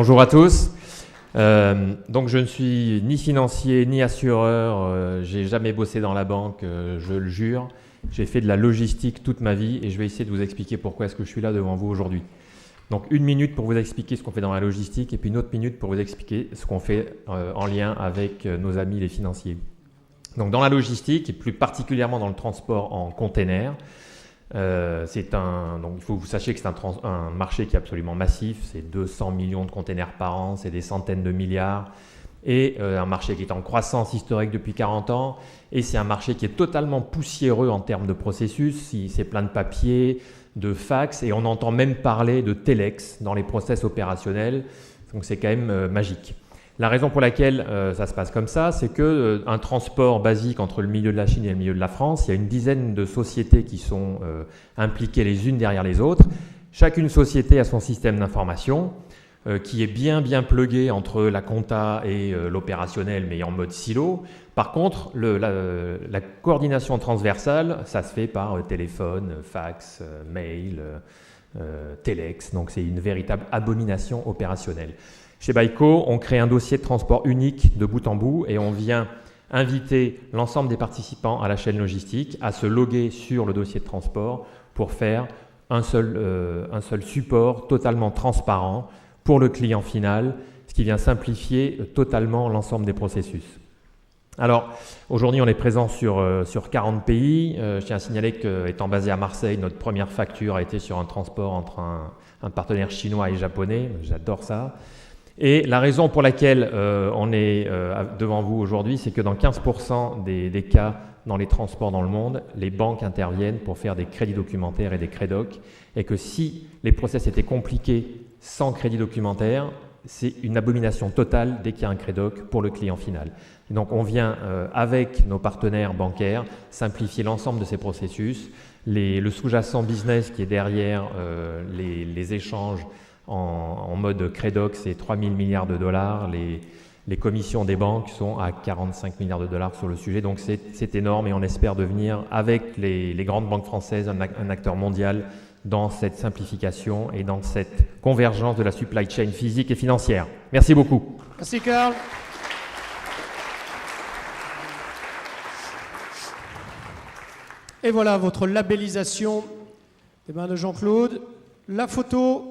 Bonjour à tous. Donc je ne suis ni financier ni assureur, j'ai jamais bossé dans la banque, je le jure. J'ai fait de la logistique toute ma vie et je vais essayer de vous expliquer pourquoi est-ce que je suis là devant vous aujourd'hui. Donc 1 minute pour vous expliquer ce qu'on fait dans la logistique et puis une autre minute pour vous expliquer ce qu'on fait en lien avec nos amis les financiers. Donc dans la logistique et plus particulièrement dans le transport en container, donc il faut que vous sachiez que c'est un marché qui est absolument massif, c'est 200 millions de containers par an, c'est des centaines de milliards, et un marché qui est en croissance historique depuis 40 ans, et c'est un marché qui est totalement poussiéreux en termes de processus, c'est plein de papier, de fax, et on entend même parler de telex dans les process opérationnels, donc c'est quand même magique. La raison pour laquelle ça se passe comme ça, c'est qu'un transport basique entre le milieu de la Chine et le milieu de la France, il y a une dizaine de sociétés qui sont impliquées les unes derrière les autres. Chacune société a son système d'information qui est bien plugué entre la compta et l'opérationnel, mais en mode silo. Par contre, la coordination transversale, ça se fait par téléphone, fax, mail, telex, donc c'est une véritable abomination opérationnelle. Chez Baïco, on crée un dossier de transport unique de bout en bout et on vient inviter l'ensemble des participants à la chaîne logistique à se loguer sur le dossier de transport pour faire un seul support totalement transparent pour le client final, ce qui vient simplifier totalement l'ensemble des processus. Alors, aujourd'hui, on est présent sur 40 pays. Je tiens à signaler qu'étant basé à Marseille, notre première facture a été sur un transport entre un partenaire chinois et japonais. J'adore ça. Et la raison pour laquelle on est devant vous aujourd'hui, c'est que dans 15% des cas dans les transports dans le monde, les banques interviennent pour faire des crédits documentaires et des crédocs, et que si les process étaient compliqués sans crédit documentaire, c'est une abomination totale dès qu'il y a un crédoc pour le client final. Et donc on vient avec nos partenaires bancaires simplifier l'ensemble de ces processus. Le sous-jacent business qui est derrière les échanges en mode crédoc, c'est 3 000 milliards de dollars. Les commissions des banques sont à 45 milliards de dollars sur le sujet. Donc c'est énorme et on espère devenir, avec les grandes banques françaises, un acteur mondial dans cette simplification et dans cette convergence de la supply chain physique et financière. Merci beaucoup. Merci Karl. Et voilà votre labellisation des mains de Jean-Claude. La photo